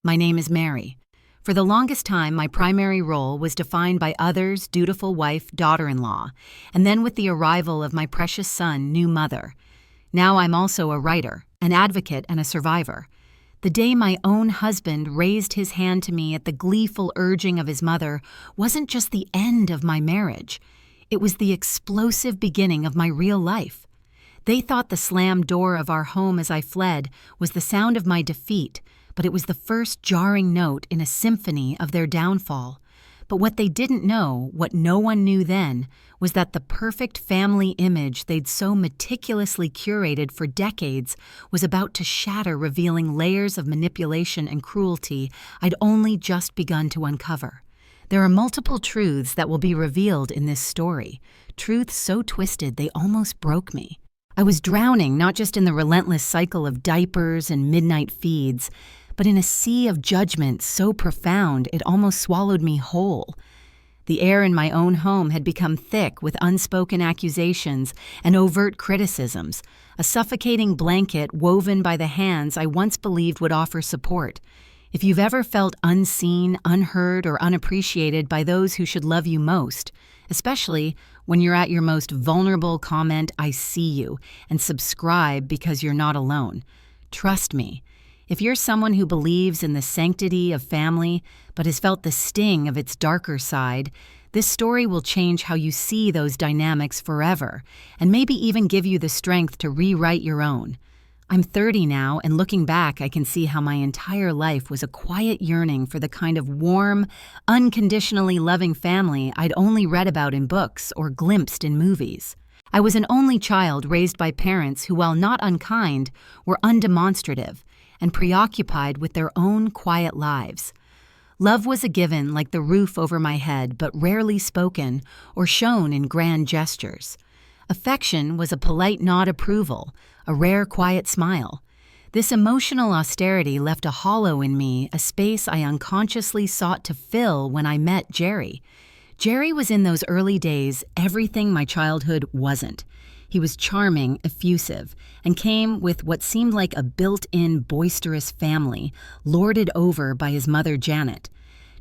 My name is Mary. For the longest time, my primary role was defined by others, dutiful wife, daughter-in-law, and then with the arrival of my precious son, new mother. Now I'm also a writer, an advocate, and a survivor. The day my own husband raised his hand to me at the gleeful urging of his mother wasn't just the end of my marriage. It was the explosive beginning of my real life. They thought the slammed door of our home as I fled was the sound of my defeat, but it was the first jarring note in a symphony of their downfall. But what they didn't know, what no one knew then, was that the perfect family image they'd so meticulously curated for decades was about to shatter, revealing layers of manipulation and cruelty I'd only just begun to uncover. There are multiple truths that will be revealed in this story, truths so twisted they almost broke me. I was drowning not just in the relentless cycle of diapers and midnight feeds, but in a sea of judgment so profound it almost swallowed me whole. The air in my own home had become thick with unspoken accusations and overt criticisms, a suffocating blanket woven by the hands I once believed would offer support. If you've ever felt unseen, unheard, or unappreciated by those who should love you most, especially when you're at your most vulnerable, comment, "I see you," and subscribe because you're not alone. Trust me, if you're someone who believes in the sanctity of family but has felt the sting of its darker side, this story will change how you see those dynamics forever, and maybe even give you the strength to rewrite your own. I'm 30 now, and looking back, I can see how my entire life was a quiet yearning for the kind of warm, unconditionally loving family I'd only read about in books or glimpsed in movies. I was an only child raised by parents who, while not unkind, were undemonstrative and preoccupied with their own quiet lives. Love was a given like the roof over my head, but rarely spoken or shown in grand gestures. Affection was a polite nod approval, a rare quiet smile. This emotional austerity left a hollow in me, a space I unconsciously sought to fill when I met Jerry. Jerry was in those early days everything my childhood wasn't. He was charming, effusive, and came with what seemed like a built-in boisterous family, lorded over by his mother Janet.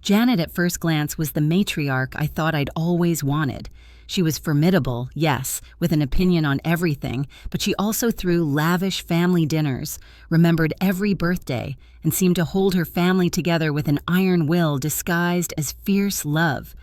Janet at first glance was the matriarch I thought I'd always wanted. She was formidable, yes, with an opinion on everything, but she also threw lavish family dinners, remembered every birthday, and seemed to hold her family together with an iron will disguised as fierce love.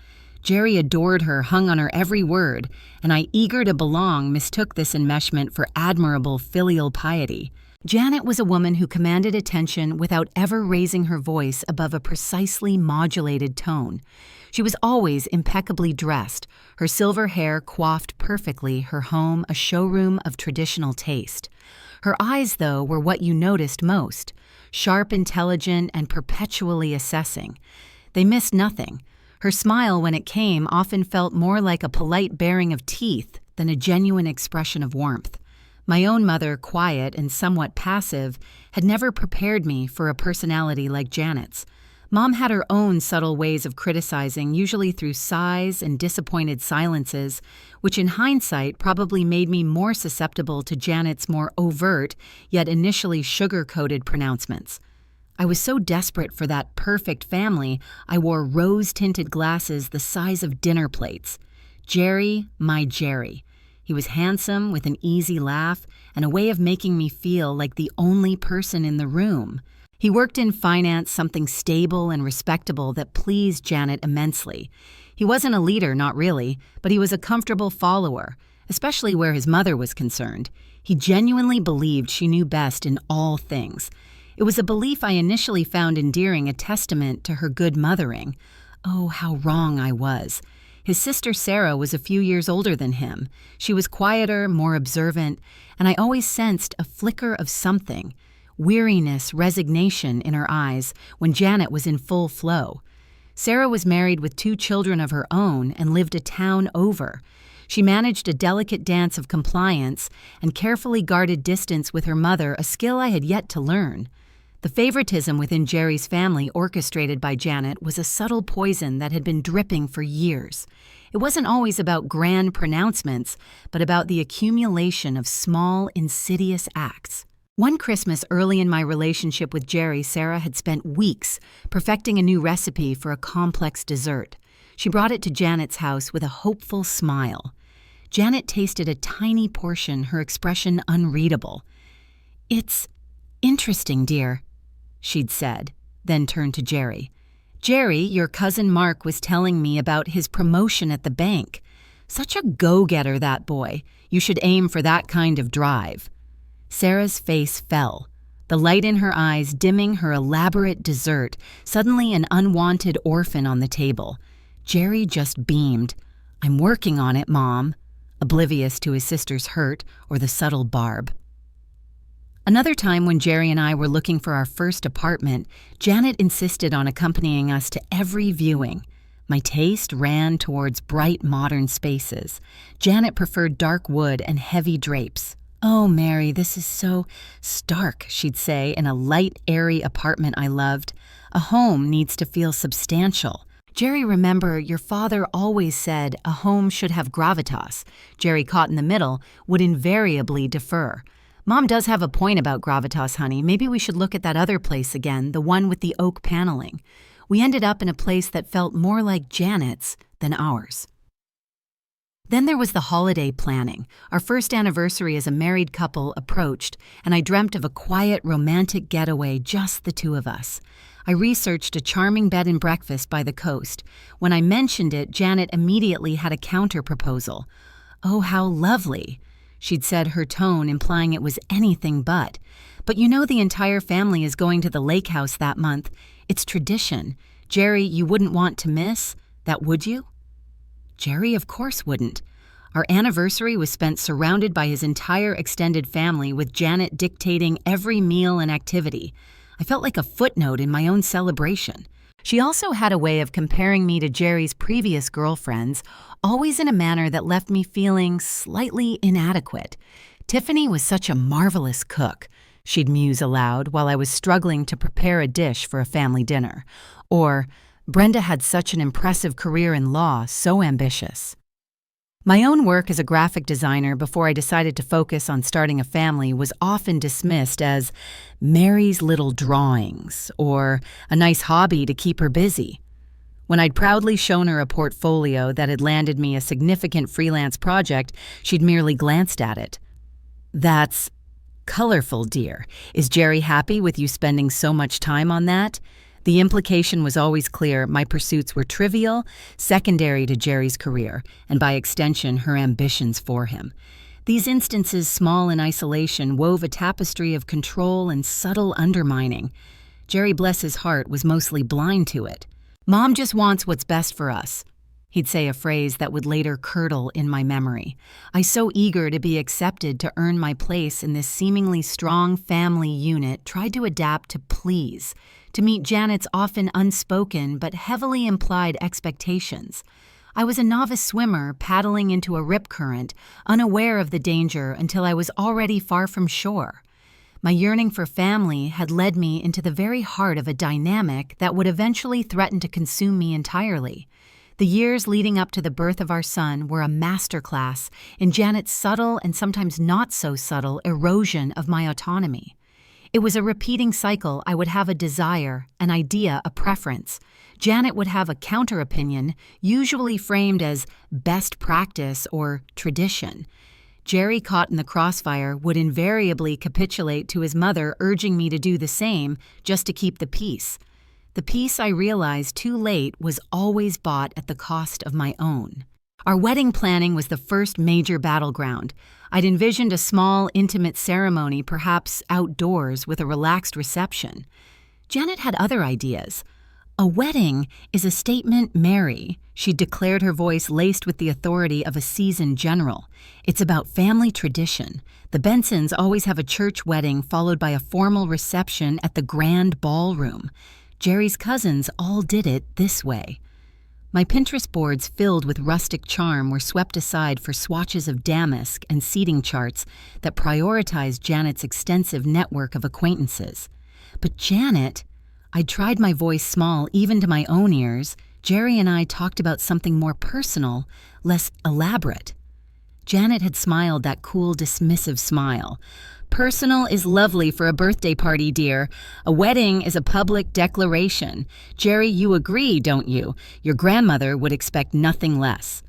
Jerry adored her, hung on her every word, and I, eager to belong, mistook this enmeshment for admirable filial piety. Janet was a woman who commanded attention without ever raising her voice above a precisely modulated tone. She was always impeccably dressed, her silver hair coiffed perfectly, her home a showroom of traditional taste. Her eyes, though, were what you noticed most, sharp, intelligent, and perpetually assessing. They missed nothing. Her smile, when it came, often felt more like a polite baring of teeth than a genuine expression of warmth. My own mother, quiet and somewhat passive, had never prepared me for a personality like Janet's. Mom had her own subtle ways of criticizing, usually through sighs and disappointed silences, which in hindsight probably made me more susceptible to Janet's more overt, yet initially sugar-coated pronouncements. I was so desperate for that perfect family, I wore rose-tinted glasses the size of dinner plates. Jerry, my Jerry. He was handsome, with an easy laugh, and a way of making me feel like the only person in the room. He worked in finance, something stable and respectable that pleased Janet immensely. He wasn't a leader, not really, but he was a comfortable follower, especially where his mother was concerned. He genuinely believed she knew best in all things. It was a belief I initially found endearing, a testament to her good mothering. Oh, how wrong I was. His sister Sarah was a few years older than him. She was quieter, more observant, and I always sensed a flicker of something, weariness, resignation in her eyes when Janet was in full flow. Sarah was married with 2 children of her own and lived a town over. She managed a delicate dance of compliance and carefully guarded distance with her mother, a skill I had yet to learn. The favoritism within Jerry's family, orchestrated by Janet, was a subtle poison that had been dripping for years. It wasn't always about grand pronouncements, but about the accumulation of small, insidious acts. One Christmas early in my relationship with Jerry, Sarah had spent weeks perfecting a new recipe for a complex dessert. She brought it to Janet's house with a hopeful smile. Janet tasted a tiny portion, her expression unreadable. "It's interesting, dear," she'd said, then turned to Jerry. "Jerry, your cousin Mark was telling me about his promotion at the bank. Such a go-getter, that boy. You should aim for that kind of drive." Sarah's face fell, the light in her eyes dimming her elaborate dessert, suddenly an unwanted orphan on the table. Jerry just beamed. "I'm working on it, Mom," oblivious to his sister's hurt or the subtle barb. Another time when Jerry and I were looking for our first apartment, Janet insisted on accompanying us to every viewing. My taste ran towards bright modern spaces. Janet preferred dark wood and heavy drapes. "Oh, Mary, this is so stark," she'd say in a light, airy apartment I loved. "A home needs to feel substantial." "Jerry, remember, your father always said a home should have gravitas." Jerry, caught in the middle, would invariably defer. "Mom does have a point about gravitas, honey. Maybe we should look at that other place again, the one with the oak paneling." We ended up in a place that felt more like Janet's than ours. Then there was the holiday planning. Our first anniversary as a married couple approached, and I dreamt of a quiet, romantic getaway, just the two of us. I researched a charming bed and breakfast by the coast. When I mentioned it, Janet immediately had a counter-proposal. "Oh, how lovely," she'd said, her tone implying it was anything but. "But you know the entire family is going to the lake house that month. It's tradition. Jerry, you wouldn't want to miss that, would you?" Jerry, of course, wouldn't. Our anniversary was spent surrounded by his entire extended family, with Janet dictating every meal and activity. I felt like a footnote in my own celebration. She also had a way of comparing me to Jerry's previous girlfriends, always in a manner that left me feeling slightly inadequate. "Tiffany was such a marvelous cook," she'd muse aloud while I was struggling to prepare a dish for a family dinner. Or, "Brenda had such an impressive career in law, so ambitious." My own work as a graphic designer before I decided to focus on starting a family was often dismissed as Mary's little drawings or a nice hobby to keep her busy. When I'd proudly shown her a portfolio that had landed me a significant freelance project, she'd merely glanced at it. "That's colorful, dear. Is Jerry happy with you spending so much time on that?" The implication was always clear. My pursuits were trivial, secondary to Jerry's career, and by extension, her ambitions for him. These instances, small in isolation, wove a tapestry of control and subtle undermining. Jerry, bless his heart, was mostly blind to it. "Mom just wants what's best for us." He'd say a phrase that would later curdle in my memory. I, so eager to be accepted to earn my place in this seemingly strong family unit, tried to adapt to please, to meet Janet's often unspoken but heavily implied expectations. I was a novice swimmer paddling into a rip current, unaware of the danger until I was already far from shore. My yearning for family had led me into the very heart of a dynamic that would eventually threaten to consume me entirely. The years leading up to the birth of our son were a masterclass in Janet's subtle and sometimes not so subtle erosion of my autonomy. It was a repeating cycle. I would have a desire, an idea, a preference. Janet would have a counter-opinion, usually framed as best practice or tradition. Jerry, caught in the crossfire, would invariably capitulate to his mother, urging me to do the same just to keep the peace. The peace, I realized too late, was always bought at the cost of my own. Our wedding planning was the first major battleground. I'd envisioned a small, intimate ceremony, perhaps outdoors, with a relaxed reception. Janet had other ideas. "A wedding is a statement, Mary," she declared, her voice laced with the authority of a seasoned general. "It's about family tradition. The Bensons always have a church wedding followed by a formal reception at the grand ballroom. Jerry's cousins all did it this way." My Pinterest boards, filled with rustic charm, were swept aside for swatches of damask and seating charts that prioritized Janet's extensive network of acquaintances. But Janet, I'd tried my voice small even to my own ears. Jerry and I talked about something more personal, less elaborate. Janet had smiled that cool, dismissive smile. Personal is lovely for a birthday party, dear. A wedding is a public declaration. Jerry, you agree, don't you? Your grandmother would expect nothing less.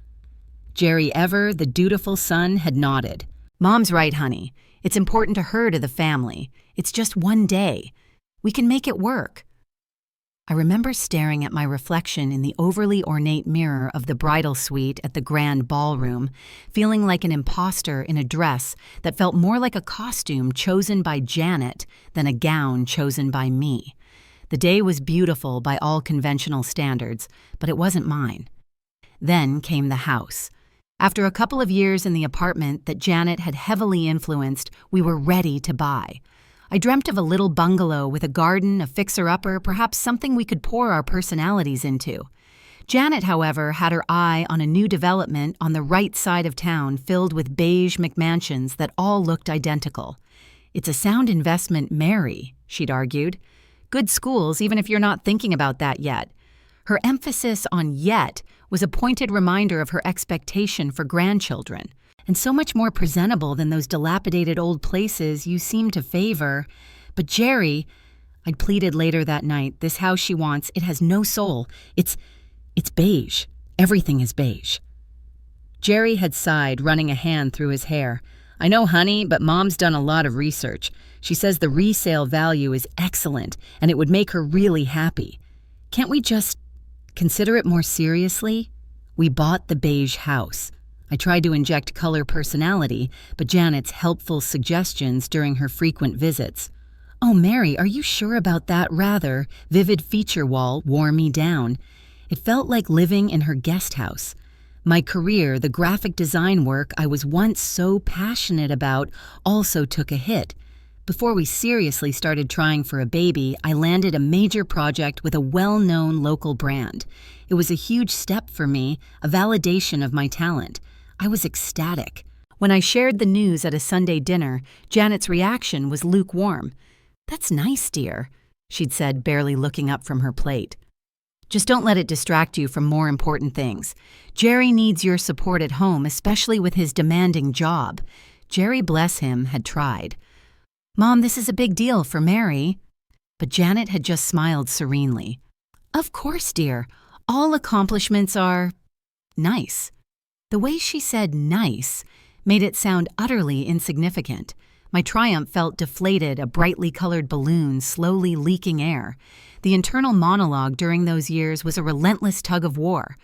Jerry Ever, the dutiful son, had nodded. Mom's right, honey. It's important to her, to the family. It's just one day. We can make it work. I remember staring at my reflection in the overly ornate mirror of the bridal suite at the grand ballroom, feeling like an imposter in a dress that felt more like a costume chosen by Janet than a gown chosen by me. The day was beautiful by all conventional standards, but it wasn't mine. Then came the house. After a couple of years in the apartment that Janet had heavily influenced, we were ready to buy. I dreamt of a little bungalow with a garden, a fixer-upper, perhaps something we could pour our personalities into. Janet, however, had her eye on a new development on the right side of town filled with beige McMansions that all looked identical. It's a sound investment, Mary, she'd argued. Good schools, even if you're not thinking about that yet. Her emphasis on yet was a pointed reminder of her expectation for grandchildren. And so much more presentable than those dilapidated old places you seem to favor. But Jerry, I'd pleaded later that night, this house she wants, it has no soul. It's beige. Everything is beige. Jerry had sighed, running a hand through his hair. I know, honey, but Mom's done a lot of research. She says the resale value is excellent, and it would make her really happy. Can't we just consider it more seriously? We bought the beige house. I tried to inject color personality, but Janet's helpful suggestions during her frequent visits. Oh, Mary, are you sure about that rather vivid feature wall wore me down? It felt like living in her guest house. My career, the graphic design work I was once so passionate about, also took a hit. Before we seriously started trying for a baby, I landed a major project with a well-known local brand. It was a huge step for me, a validation of my talent. I was ecstatic. When I shared the news at a Sunday dinner, Janet's reaction was lukewarm. That's nice, dear, she'd said, barely looking up from her plate. Just don't let it distract you from more important things. Jerry needs your support at home, especially with his demanding job. Jerry, bless him, had tried. Mom, this is a big deal for Mary. But Janet had just smiled serenely. Of course, dear. All accomplishments are nice. The way she said nice made it sound utterly insignificant. My triumph felt deflated, a brightly colored balloon slowly leaking air. The internal monologue during those years was a relentless tug of war.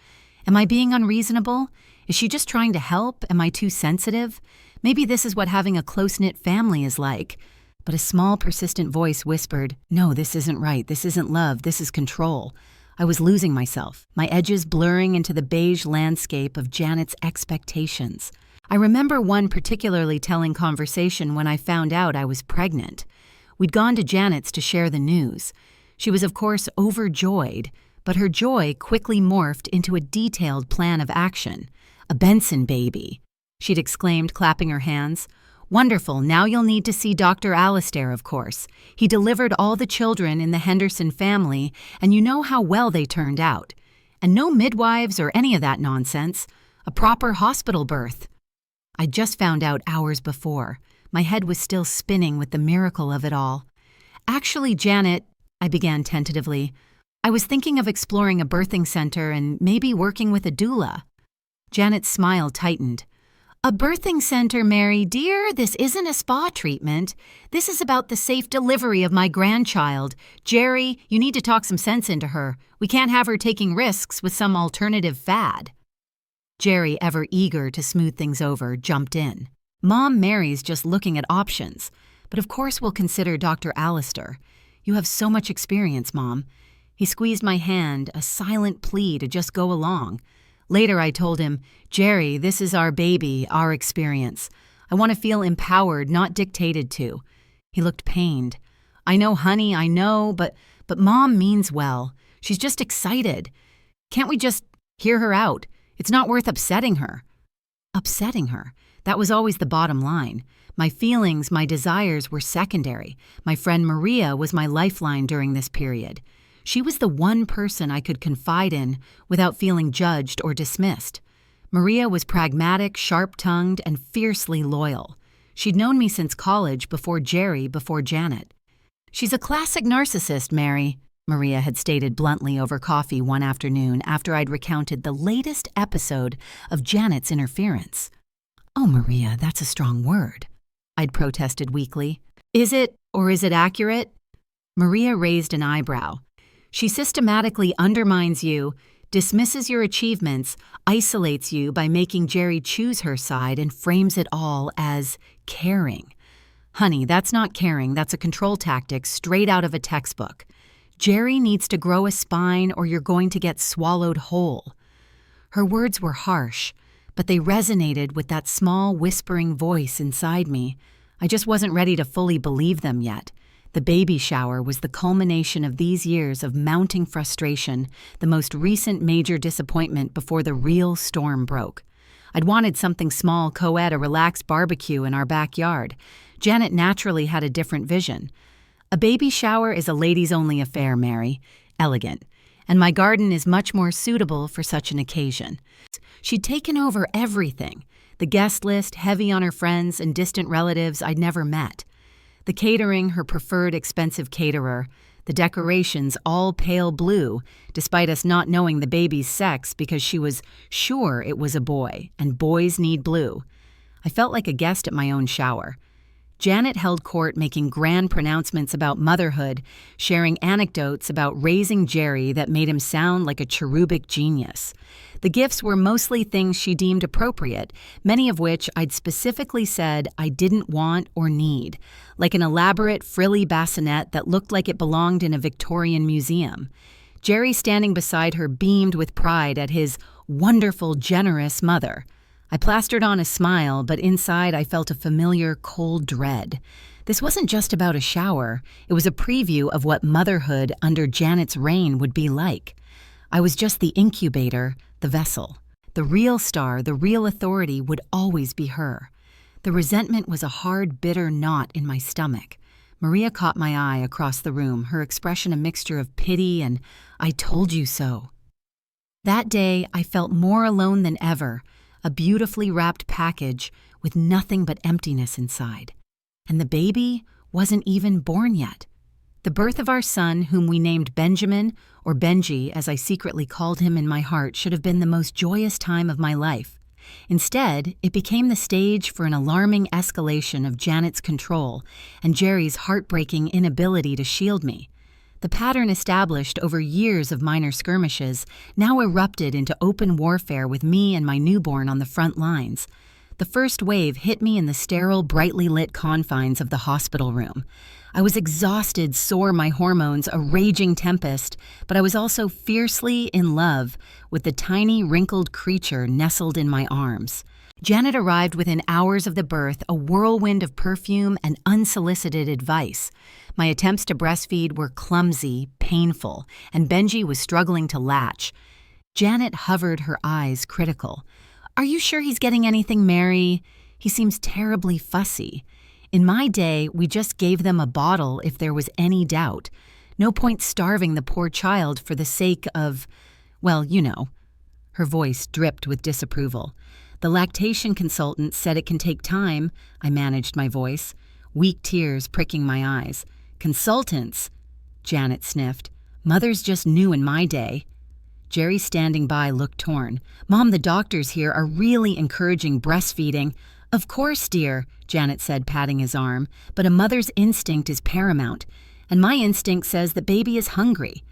Am I being unreasonable? Is she just trying to help? Am I too sensitive? Maybe this is what having a close-knit family is like. But a small, persistent voice whispered, no, this isn't right. This isn't love. This is control. I was losing myself, my edges blurring into the beige landscape of Janet's expectations. I remember one particularly telling conversation when I found out I was pregnant. We'd gone to Janet's to share the news. She was, of course, overjoyed, but her joy quickly morphed into a detailed plan of action. A Benson baby, she'd exclaimed, clapping her hands. Wonderful, now you'll need to see Dr. Alistair, of course. He delivered all the children in the Henderson family, and you know how well they turned out. And no midwives or any of that nonsense. A proper hospital birth. I'd just found out hours before. My head was still spinning with the miracle of it all. Actually, Janet, I began tentatively, I was thinking of exploring a birthing center and maybe working with a doula. Janet's smile tightened. A birthing center, Mary, dear, this isn't a spa treatment. This is about the safe delivery of my grandchild. Jerry, you need to talk some sense into her. We can't have her taking risks with some alternative fad. Jerry, ever eager to smooth things over, jumped in. Mom, Mary's just looking at options. But of course we'll consider Dr. Alistair. You have so much experience, Mom. He squeezed my hand, a silent plea to just go along. Later, I told him, Jerry, this is our baby, our experience. I want to feel empowered, not dictated to. He looked pained. I know, honey, I know, but Mom means well. She's just excited. Can't we just hear her out? It's not worth upsetting her. Upsetting her? That was always the bottom line. My feelings, my desires were secondary. My friend Maria was my lifeline during this period. She was the one person I could confide in without feeling judged or dismissed. Maria was pragmatic, sharp-tongued, and fiercely loyal. She'd known me since college, before Jerry, before Janet. "She's a classic narcissist, Mary," Maria had stated bluntly over coffee one afternoon after I'd recounted the latest episode of Janet's interference. "Oh, Maria, that's a strong word," I'd protested weakly. "Is it, or is it accurate?" Maria raised an eyebrow. "She systematically undermines you, dismisses your achievements, isolates you by making Jerry choose her side, and frames it all as caring. Honey, that's not caring, that's a control tactic straight out of a textbook. Jerry needs to grow a spine or you're going to get swallowed whole." Her words were harsh, but they resonated with that small whispering voice inside me. I just wasn't ready to fully believe them yet. The baby shower was the culmination of these years of mounting frustration, the most recent major disappointment before the real storm broke. I'd wanted something small, co-ed, a relaxed barbecue in our backyard. Janet naturally had a different vision. "A baby shower is a ladies-only affair, Mary. Elegant. And my garden is much more suitable for such an occasion." She'd taken over everything. The guest list heavy on her friends and distant relatives I'd never met. The catering, her preferred expensive caterer. The decorations, all pale blue, despite us not knowing the baby's sex because she was sure it was a boy, and boys need blue. I felt like a guest at my own shower. Janet held court, making grand pronouncements about motherhood, sharing anecdotes about raising Jerry that made him sound like a cherubic genius. The gifts were mostly things she deemed appropriate, many of which I'd specifically said I didn't want or need, like an elaborate frilly bassinet that looked like it belonged in a Victorian museum. Jerry, standing beside her, beamed with pride at his wonderful, generous mother. I plastered on a smile, but inside I felt a familiar, cold dread. This wasn't just about a shower. It was a preview of what motherhood under Janet's reign would be like. I was just the incubator, the vessel. The real star, the real authority would always be her. The resentment was a hard, bitter knot in my stomach. Maria caught my eye across the room, her expression a mixture of pity and "I told you so." That day, I felt more alone than ever, a beautifully wrapped package with nothing but emptiness inside. And the baby wasn't even born yet. The birth of our son, whom we named Benjamin, or Benji as I secretly called him in my heart, should have been the most joyous time of my life. Instead, it became the stage for an alarming escalation of Janet's control and Jerry's heartbreaking inability to shield me. The pattern established over years of minor skirmishes now erupted into open warfare with me and my newborn on the front lines. The first wave hit me in the sterile, brightly lit confines of the hospital room. I was exhausted, sore, my hormones, a raging tempest, but I was also fiercely in love with the tiny, wrinkled creature nestled in my arms. Janet arrived within hours of the birth, a whirlwind of perfume and unsolicited advice. My attempts to breastfeed were clumsy, painful, and Benji was struggling to latch. Janet hovered, her eyes critical. "Are you sure he's getting anything, Mary? He seems terribly fussy. In my day, we just gave them a bottle if there was any doubt. No point starving the poor child for the sake of, well, you know." Her voice dripped with disapproval. "The lactation consultant said it can take time," I managed my voice, weak tears pricking my eyes. "Consultants," Janet sniffed. "Mothers just knew in my day." Jerry, standing by, looked torn. "Mom, the doctors here are really encouraging breastfeeding." "Of course, dear," Janet said, patting his arm, "but a mother's instinct is paramount, and my instinct says that baby is hungry."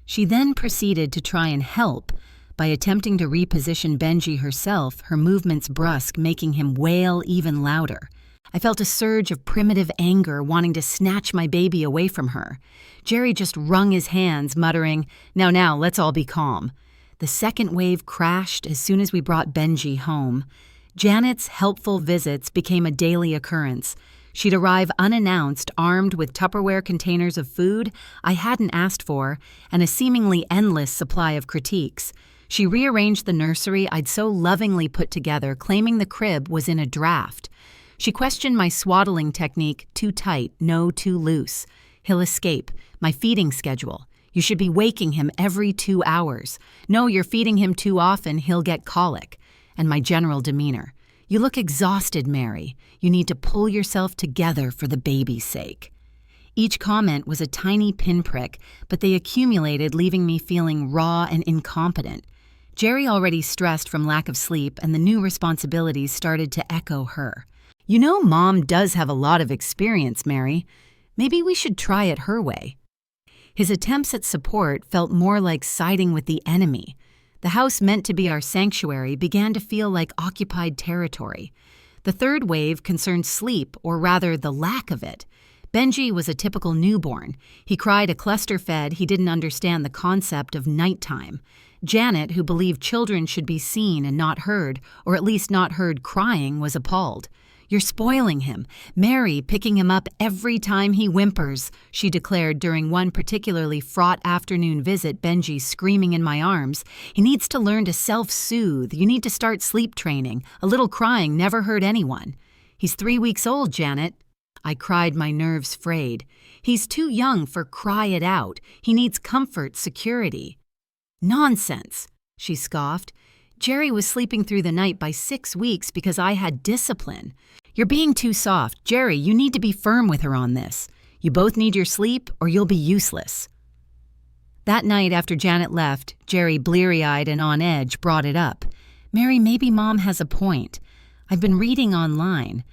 She then proceeded to try and help by attempting to reposition Benji herself, her movements brusque, making him wail even louder. I felt a surge of primitive anger, wanting to snatch my baby away from her. Jerry just wrung his hands, muttering, Now, let's all be calm." The second wave crashed as soon as we brought Benji home. Janet's helpful visits became a daily occurrence. She'd arrive unannounced, armed with Tupperware containers of food I hadn't asked for, and a seemingly endless supply of critiques. She rearranged the nursery I'd so lovingly put together, claiming the crib was in a draft. She questioned my swaddling technique, too tight, no, too loose. "He'll escape. My feeding schedule. You should be waking him every 2 hours. No, you're feeding him too often, he'll get colic." and my general demeanor. "You look exhausted, Mary. You need to pull yourself together for the baby's sake." Each comment was a tiny pinprick, but they accumulated, leaving me feeling raw and incompetent. Jerry, already stressed from lack of sleep, and the new responsibilities started to echo her. "You know, Mom does have a lot of experience, Mary. Maybe we should try it her way." His attempts at support felt more like siding with the enemy. The house meant to be our sanctuary began to feel like occupied territory. The third wave concerned sleep, or rather the lack of it. Benji was a typical newborn. He cried a cluster fed. He didn't understand the concept of nighttime. Janet, who believed children should be seen and not heard, or at least not heard crying, was appalled. "You're spoiling him. Mary picking him up every time he whimpers," she declared during one particularly fraught afternoon visit, Benji screaming in my arms. "He needs to learn to self-soothe. You need to start sleep training. A little crying never hurt anyone." "He's 3 weeks old, Janet." I cried, my nerves frayed. "He's too young for cry it out. He needs comfort, security." "Nonsense," she scoffed. "Jerry was sleeping through the night by 6 weeks because I had discipline. You're being too soft. Jerry, you need to be firm with her on this. You both need your sleep or you'll be useless." That night after Janet left, Jerry, bleary-eyed and on edge, brought it up. "Mary, maybe Mom has a point. I've been reading online.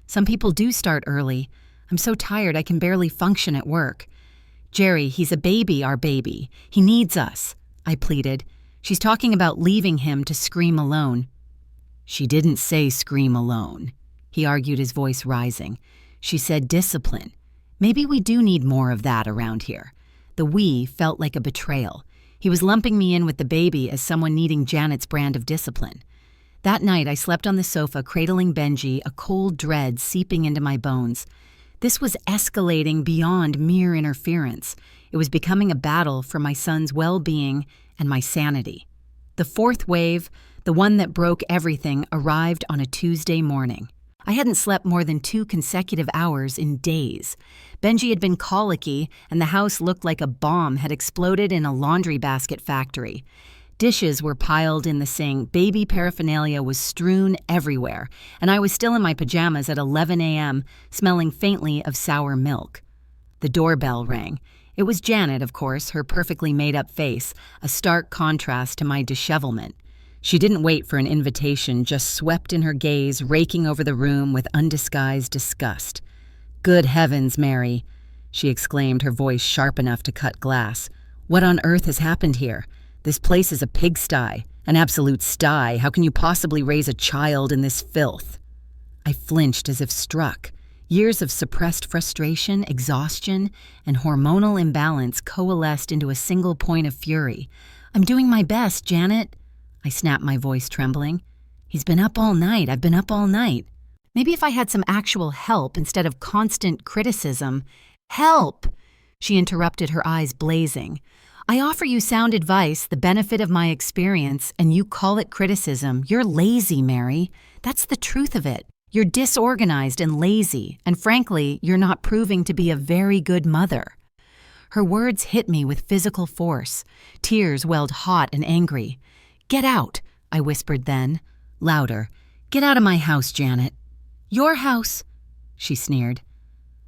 Some people do start early. I'm so tired I can barely function at work." "Jerry, he's a baby, our baby. He needs us," I pleaded. "She's talking about leaving him to scream alone." "She didn't say scream alone," he argued, his voice rising. "She said discipline. Maybe we do need more of that around here." The "we" felt like a betrayal. He was lumping me in with the baby as someone needing Janet's brand of discipline. That night I slept on the sofa cradling Benji, a cold dread seeping into my bones. This was escalating beyond mere interference. It was becoming a battle for my son's well-being and my sanity. The fourth wave, the one that broke everything, arrived on a Tuesday morning. I hadn't slept more than 2 consecutive hours in days. Benji had been colicky, and the house looked like a bomb had exploded in a laundry basket factory. Dishes were piled in the sink, baby paraphernalia was strewn everywhere, and I was still in my pajamas at 11 a.m., smelling faintly of sour milk. The doorbell rang. It was Janet, of course, her perfectly made-up face, a stark contrast to my dishevelment. She didn't wait for an invitation, just swept in her gaze, raking over the room with undisguised disgust. "Good heavens, Mary," she exclaimed, her voice sharp enough to cut glass. "What on earth has happened here? This place is a pigsty, an absolute sty. How can you possibly raise a child in this filth?" I flinched as if struck. Years of suppressed frustration, exhaustion, and hormonal imbalance coalesced into a single point of fury. "I'm doing my best, Janet," I snapped, my voice trembling. "He's been up all night. I've been up all night. Maybe if I had some actual help instead of constant criticism." "Help!" she interrupted, her eyes blazing. "I offer you sound advice, the benefit of my experience, and you call it criticism. You're lazy, Mary. That's the truth of it. You're disorganized and lazy, and frankly, you're not proving to be a very good mother." Her words hit me with physical force. Tears welled hot and angry. "Get out," I whispered then, louder. "Get out of my house, Janet." "Your house," she sneered.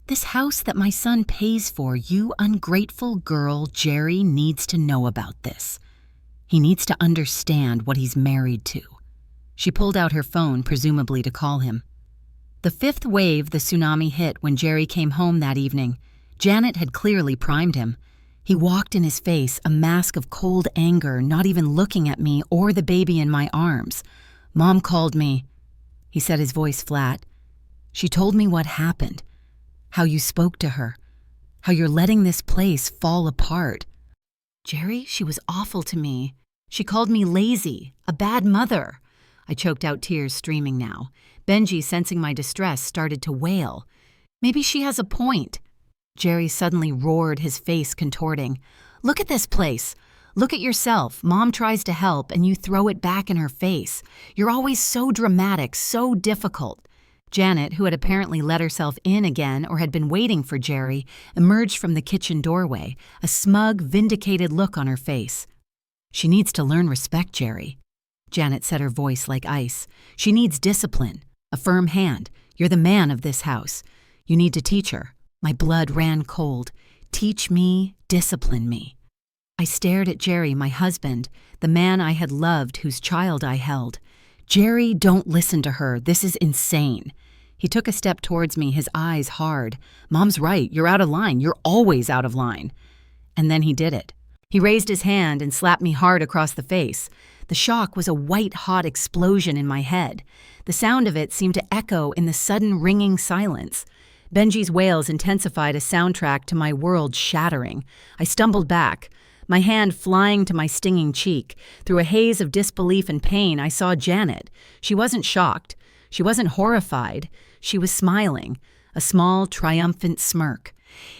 "This house that my son pays for, you ungrateful girl. Jerry needs to know about this. He needs to understand what he's married to." She pulled out her phone, presumably to call him. The fifth wave, the tsunami, hit when Jerry came home that evening. Janet had clearly primed him. He walked in his face, a mask of cold anger, not even looking at me or the baby in my arms. "Mom called me," he said, his voice flat. "She told me what happened. How you spoke to her. How you're letting this place fall apart." "Jerry, she was awful to me. She called me lazy, a bad mother." I choked out, tears streaming now. Benji, sensing my distress, started to wail. "Maybe she has a point." Jerry suddenly roared, his face contorting. "Look at this place. Look at yourself. Mom tries to help, and you throw it back in her face. You're always so dramatic, so difficult." Janet, who had apparently let herself in again or had been waiting for Jerry, emerged from the kitchen doorway, a smug, vindicated look on her face. "She needs to learn respect, Jerry." Janet said, her voice like ice. "She needs discipline, a firm hand. You're the man of this house. You need to teach her." My blood ran cold. Teach me, discipline me. I stared at Jerry, my husband, the man I had loved, whose child I held. "Jerry, don't listen to her. This is insane." He took a step towards me, his eyes hard. "Mom's right. You're out of line. You're always out of line." And then he did it. He raised his hand and slapped me hard across the face. The shock was a white-hot explosion in my head. The sound of it seemed to echo in the sudden ringing silence. Benji's wails intensified a soundtrack to my world shattering. I stumbled back, my hand flying to my stinging cheek. Through a haze of disbelief and pain, I saw Janet. She wasn't shocked. She wasn't horrified. She was smiling, a small, triumphant smirk.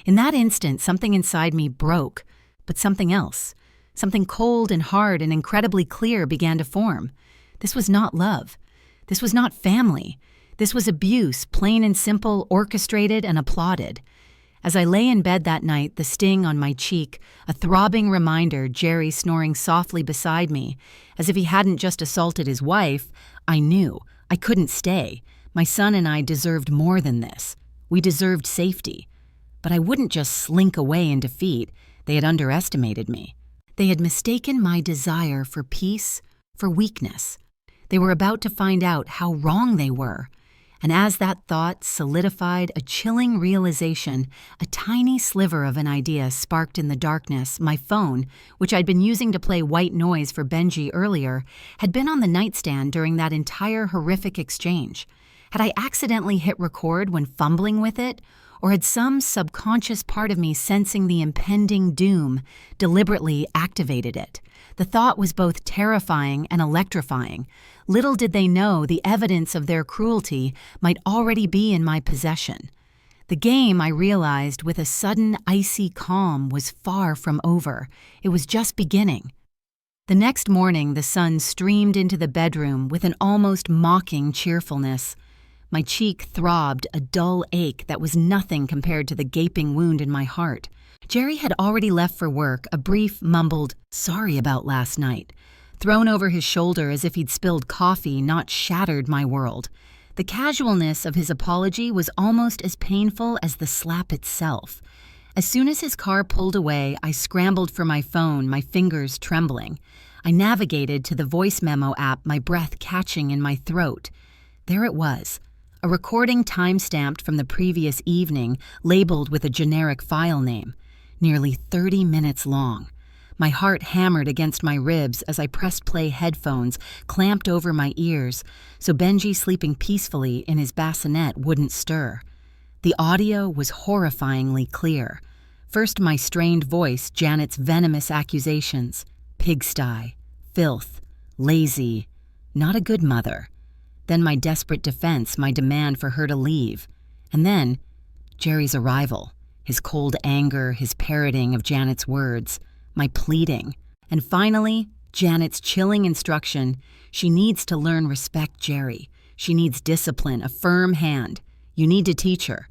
In that instant, something inside me broke, but something else, something cold and hard and incredibly clear, began to form. This was not love. This was not family. This was abuse, plain and simple, orchestrated and applauded. As I lay in bed that night, the sting on my cheek, a throbbing reminder, Jerry snoring softly beside me, as if he hadn't just assaulted his wife, I knew I couldn't stay. My son and I deserved more than this. We deserved safety. But I wouldn't just slink away in defeat. They had underestimated me. They had mistaken my desire for peace for weakness. They were about to find out how wrong they were. And as that thought solidified, a chilling realization, a tiny sliver of an idea sparked in the darkness. My phone, which I'd been using to play white noise for Benji earlier, had been on the nightstand during that entire horrific exchange. Had I accidentally hit record when fumbling with it? Or had some subconscious part of me, sensing the impending doom, deliberately activated it? The thought was both terrifying and electrifying. Little did they know the evidence of their cruelty might already be in my possession. The game, I realized with a sudden icy calm, was far from over. It was just beginning. The next morning, the sun streamed into the bedroom with an almost mocking cheerfulness. My cheek throbbed, a dull ache that was nothing compared to the gaping wound in my heart. Jerry had already left for work, a brief, mumbled, "Sorry about last night," thrown over his shoulder as if he'd spilled coffee, not shattered my world. The casualness of his apology was almost as painful as the slap itself. As soon as his car pulled away, I scrambled for my phone, my fingers trembling. I navigated to the voice memo app, my breath catching in my throat. There it was. A recording time-stamped from the previous evening, labeled with a generic file name, nearly 30 minutes long. My heart hammered against my ribs as I pressed play, headphones clamped over my ears so Benji, sleeping peacefully in his bassinet, wouldn't stir. The audio was horrifyingly clear. First my strained voice, Janet's venomous accusations. Pigsty, filth, lazy, not a good mother. Then my desperate defense, my demand for her to leave. And then Jerry's arrival, his cold anger, his parroting of Janet's words, my pleading. And finally, Janet's chilling instruction: she needs to learn respect, Jerry. She needs discipline, a firm hand. You need to teach her.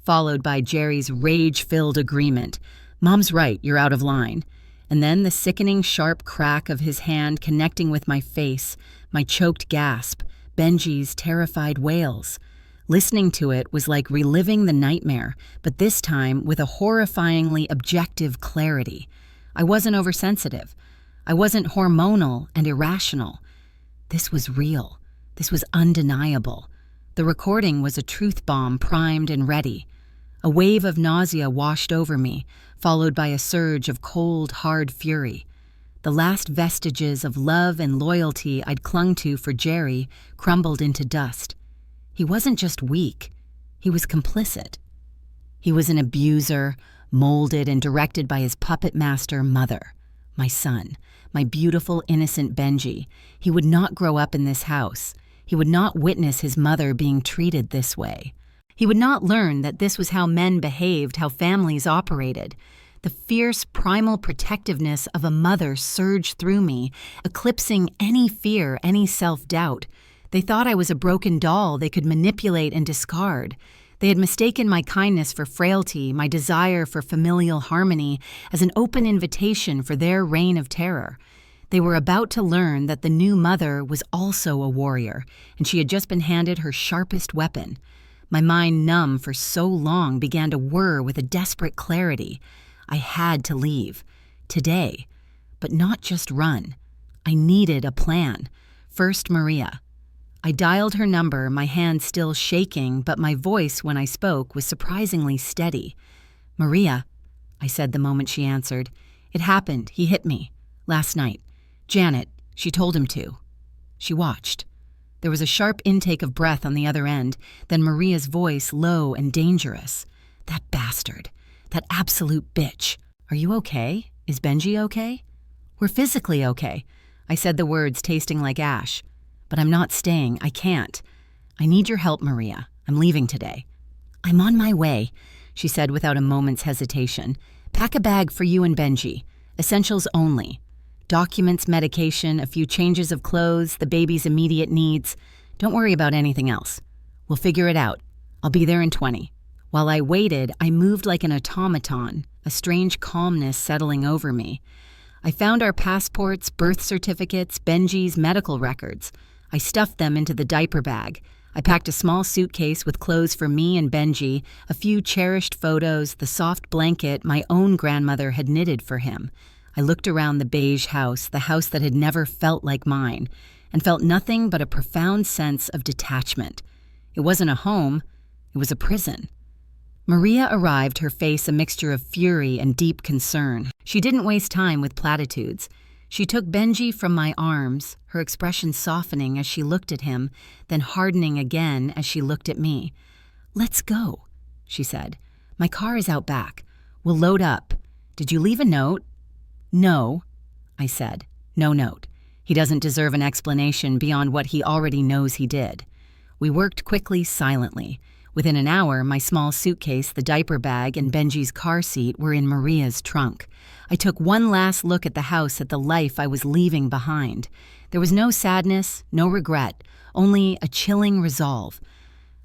Followed by Jerry's rage-filled agreement: "Mom's right, you're out of line." And then the sickening sharp crack of his hand connecting with my face, my choked gasp, Benji's terrified wails. Listening to it was like reliving the nightmare, but this time with a horrifyingly objective clarity. I wasn't oversensitive. I wasn't hormonal and irrational. This was real. This was undeniable. The recording was a truth bomb primed and ready. A wave of nausea washed over me, followed by a surge of cold, hard fury. The last vestiges of love and loyalty I'd clung to for Jerry crumbled into dust. He wasn't just weak. He was complicit. He was an abuser, molded and directed by his puppet master mother. My son, my beautiful, innocent Benji. He would not grow up in this house. He would not witness his mother being treated this way. He would not learn that this was how men behaved, how families operated. The fierce, primal protectiveness of a mother surged through me, eclipsing any fear, any self-doubt. They thought I was a broken doll they could manipulate and discard. They had mistaken my kindness for frailty, my desire for familial harmony, as an open invitation for their reign of terror. They were about to learn that the new mother was also a warrior, and she had just been handed her sharpest weapon. My mind, numb for so long, began to whir with a desperate clarity. I had to leave. Today. But not just run. I needed a plan. First, Maria. I dialed her number, my hand still shaking, but my voice when I spoke was surprisingly steady. "Maria," I said the moment she answered. "It happened. He hit me. Last night. Janet, she told him to." She watched. There was a sharp intake of breath on the other end, then Maria's voice low and dangerous. "That bastard. That absolute bitch. Are you okay? Is Benji okay?" "We're physically okay." I said the words tasting like ash. "But I'm not staying. I can't. I need your help, Maria. I'm leaving today." "I'm on my way," she said without a moment's hesitation. "Pack a bag for you and Benji. Essentials only. Documents, medication, a few changes of clothes, the baby's immediate needs. Don't worry about anything else. We'll figure it out. I'll be there in 20. While I waited, I moved like an automaton, a strange calmness settling over me. I found our passports, birth certificates, Benji's medical records. I stuffed them into the diaper bag. I packed a small suitcase with clothes for me and Benji, a few cherished photos, the soft blanket my own grandmother had knitted for him. I looked around the beige house, the house that had never felt like mine, and felt nothing but a profound sense of detachment. It wasn't a home, it was a prison. Maria arrived, her face a mixture of fury and deep concern. She didn't waste time with platitudes. She took Benji from my arms, her expression softening as she looked at him, then hardening again as she looked at me. "Let's go," she said. "My car is out back. We'll load up. Did you leave a note?" "No," I said. "No note. He doesn't deserve an explanation beyond what he already knows he did." We worked quickly, silently. Within an hour, my small suitcase, the diaper bag, and Benji's car seat were in Maria's trunk. I took one last look at the house, at the life I was leaving behind. There was no sadness, no regret, only a chilling resolve.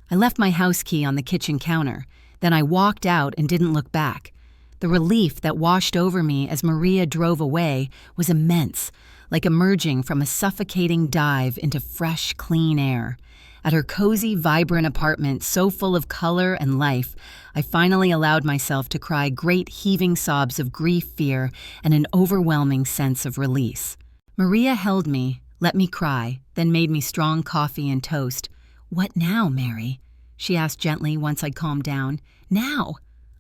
I left my house key on the kitchen counter. Then I walked out and didn't look back. The relief that washed over me as Maria drove away was immense, like emerging from a suffocating dive into fresh, clean air. At her cozy, vibrant apartment, so full of color and life, I finally allowed myself to cry great heaving sobs of grief, fear, and an overwhelming sense of release. Maria held me, let me cry, then made me strong coffee and toast. "What now, Mary?" she asked gently once I'd calmed down. "Now,"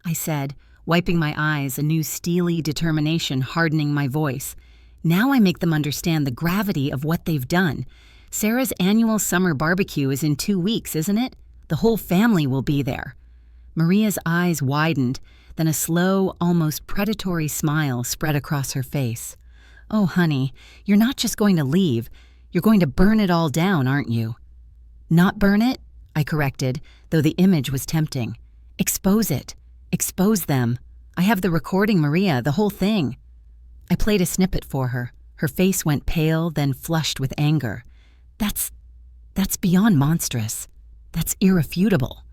I said, wiping my eyes, a new steely determination hardening my voice. "Now I make them understand the gravity of what they've done. Sarah's annual summer barbecue is in 2 weeks, isn't it? The whole family will be there." Maria's eyes widened, then a slow, almost predatory smile spread across her face. "Oh, honey, you're not just going to leave. You're going to burn it all down, aren't you?" "Not burn it," I corrected, though the image was tempting. "Expose it. Expose them. I have the recording, Maria, the whole thing." I played a snippet for her. Her face went pale, then flushed with anger. That's beyond monstrous. That's irrefutable."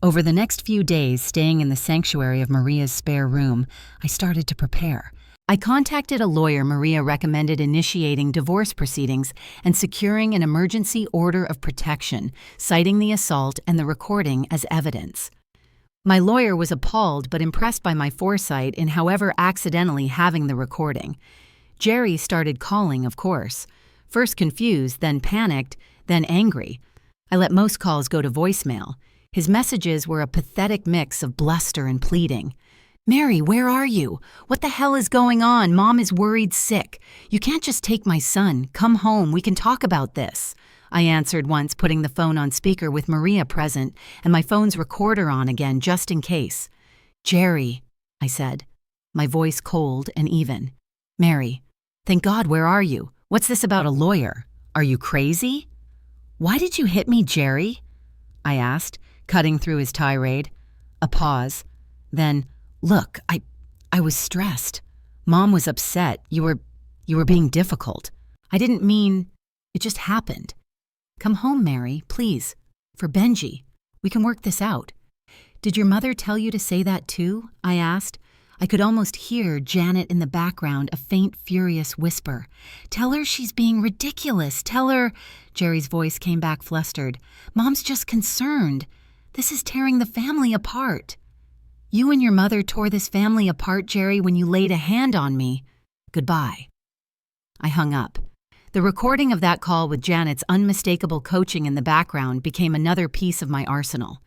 Over the next few days, staying in the sanctuary of Maria's spare room, I started to prepare. I contacted a lawyer Maria recommended initiating divorce proceedings and securing an emergency order of protection, citing the assault and the recording as evidence. My lawyer was appalled but impressed by my foresight in, however, accidentally having the recording. Jerry started calling, of course. First confused, then panicked, then angry. I let most calls go to voicemail. His messages were a pathetic mix of bluster and pleading. "Mary, where are you? What the hell is going on? Mom is worried sick. You can't just take my son. Come home. We can talk about this." I answered once, putting the phone on speaker with Maria present and my phone's recorder on again just in case. "Jerry," I said, my voice cold and even. "Mary, thank God, where are you? What's this about a lawyer? Are you crazy?" "Why did you hit me, Jerry?" I asked, cutting through his tirade. A pause. Then, "Look, I was stressed. Mom was upset. You were being difficult. I didn't mean, it just happened. Come home, Mary, please. For Benji. We can work this out." "Did your mother tell you to say that too?" I asked. I could almost hear Janet in the background, a faint, furious whisper. "Tell her she's being ridiculous. Tell her—" Jerry's voice came back flustered. "Mom's just concerned. This is tearing the family apart. You and your mother tore this family apart, Jerry, when you laid a hand on me. Goodbye." I hung up. The recording of that call with Janet's unmistakable coaching in the background became another piece of my arsenal.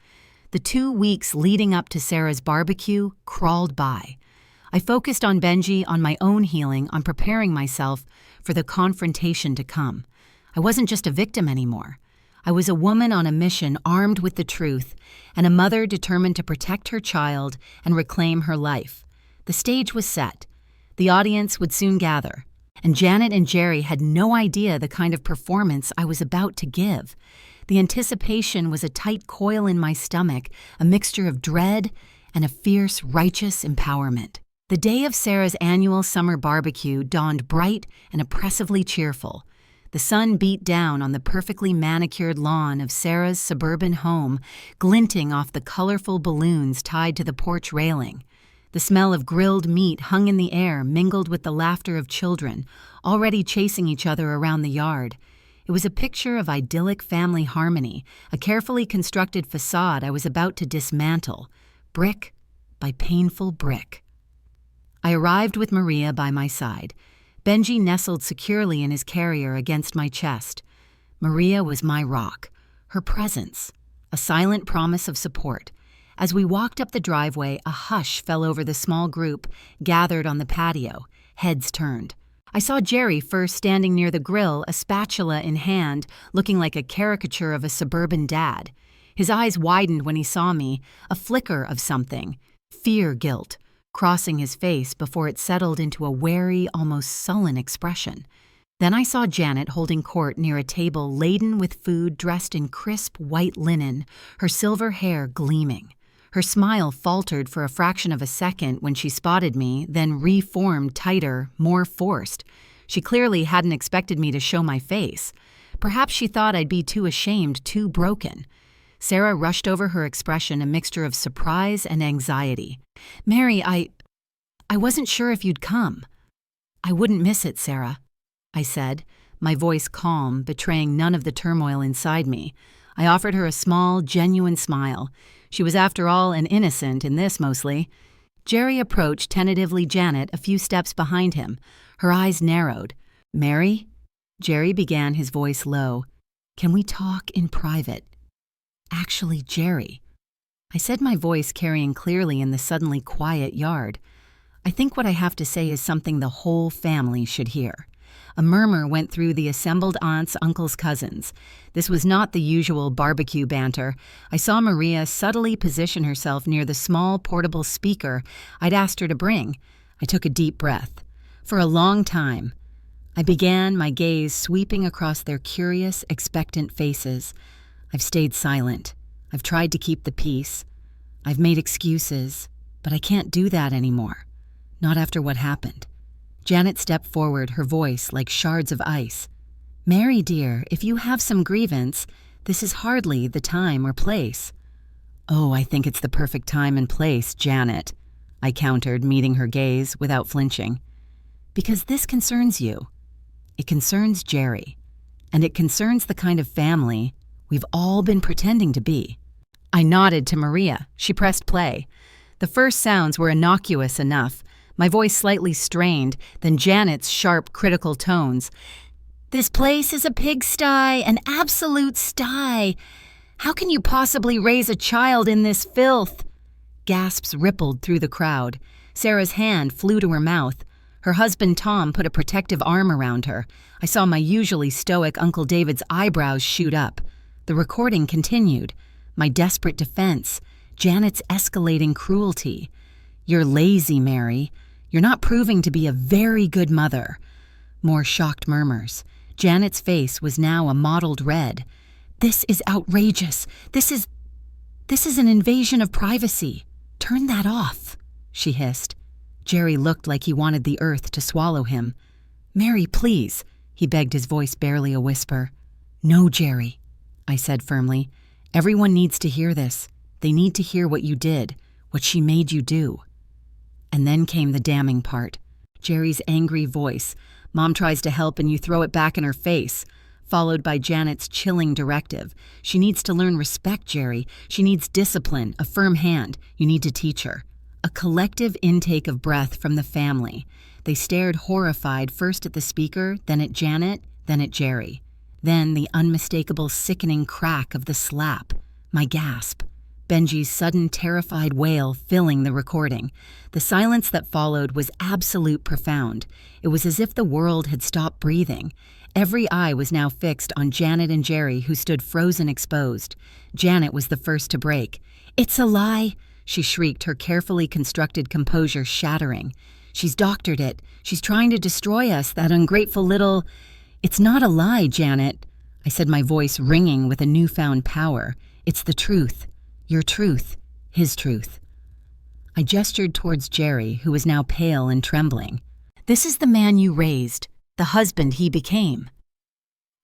The 2 weeks leading up to Sarah's barbecue crawled by. I focused on Benji, on my own healing, on preparing myself for the confrontation to come. I wasn't just a victim anymore. I was a woman on a mission, armed with the truth, and a mother determined to protect her child and reclaim her life. The stage was set. The audience would soon gather, and Janet and Jerry had no idea the kind of performance I was about to give. The anticipation was a tight coil in my stomach, a mixture of dread and a fierce, righteous empowerment. The day of Sarah's annual summer barbecue dawned bright and oppressively cheerful. The sun beat down on the perfectly manicured lawn of Sarah's suburban home, glinting off the colorful balloons tied to the porch railing. The smell of grilled meat hung in the air, mingled with the laughter of children, already chasing each other around the yard. It was a picture of idyllic family harmony, a carefully constructed facade I was about to dismantle, brick by painful brick. I arrived with Maria by my side. Benji nestled securely in his carrier against my chest. Maria was my rock, her presence, a silent promise of support. As we walked up the driveway, a hush fell over the small group gathered on the patio, heads turned. I saw Jerry first standing near the grill, a spatula in hand, looking like a caricature of a suburban dad. His eyes widened when he saw me, a flicker of something, fear, guilt, crossing his face before it settled into a wary, almost sullen expression. Then I saw Janet holding court near a table laden with food, dressed in crisp white linen, her silver hair gleaming. Her smile faltered for a fraction of a second when she spotted me, then reformed tighter, more forced. She clearly hadn't expected me to show my face. Perhaps she thought I'd be too ashamed, too broken. Sarah rushed over her expression, a mixture of surprise and anxiety. "Mary, I wasn't sure if you'd come." "I wouldn't miss it, Sarah," I said, my voice calm, betraying none of the turmoil inside me. I offered her a small, genuine smile. She was, after all, an innocent in this mostly. Jerry approached tentatively Janet a few steps behind him. Her eyes narrowed. "Mary?" Jerry began, his voice low. "Can we talk in private?" "Actually, Jerry," I said, my voice carrying clearly in the suddenly quiet yard. "I think what I have to say is something the whole family should hear." A murmur went through the assembled aunts, uncles, cousins. This was not the usual barbecue banter. I saw Maria subtly position herself near the small portable speaker I'd asked her to bring. I took a deep breath. For a long time, I began, my gaze sweeping across their curious, expectant faces. I've stayed silent. I've tried to keep the peace. I've made excuses, but I can't do that anymore. Not after what happened. Janet stepped forward, her voice like shards of ice. "Mary, dear, if you have some grievance, this is hardly the time or place." "Oh, I think it's the perfect time and place, Janet," I countered, meeting her gaze without flinching. "Because this concerns you. It concerns Jerry. And it concerns the kind of family we've all been pretending to be." I nodded to Maria. She pressed play. The first sounds were innocuous enough, my voice slightly strained, then Janet's sharp, critical tones. "This place is a pigsty, an absolute sty. How can you possibly raise a child in this filth?" Gasps rippled through the crowd. Sarah's hand flew to her mouth. Her husband Tom put a protective arm around her. I saw my usually stoic Uncle David's eyebrows shoot up. The recording continued. My desperate defense. Janet's escalating cruelty. "You're lazy, Mary. You're not proving to be a very good mother." More shocked murmurs. Janet's face was now a mottled red. "This is outrageous. This is an invasion of privacy. Turn that off," she hissed. Jerry looked like he wanted the earth to swallow him. "Mary, please," he begged, his voice barely a whisper. "No, Jerry," I said firmly. "Everyone needs to hear this. They need to hear what you did, what she made you do." And then came the damning part. Jerry's angry voice. Mom tries to help and you throw it back in her face. Followed by Janet's chilling directive. She needs to learn respect, Jerry. She needs discipline, a firm hand. You need to teach her. A collective intake of breath from the family. They stared horrified first at the speaker, then at Janet, then at Jerry. Then the unmistakable sickening crack of the slap. My gasp. Benji's sudden terrified wail filling the recording. The silence that followed was absolute profound. It was as if the world had stopped breathing. Every eye was now fixed on Janet and Jerry, who stood frozen exposed. Janet was the first to break. "It's a lie!" she shrieked, her carefully constructed composure shattering. "She's doctored it. She's trying to destroy us, that ungrateful little—" "It's not a lie, Janet," I said, my voice ringing with a newfound power. "It's the truth. Your truth. His truth." I gestured towards Jerry, who was now pale and trembling. "This is the man you raised, the husband he became."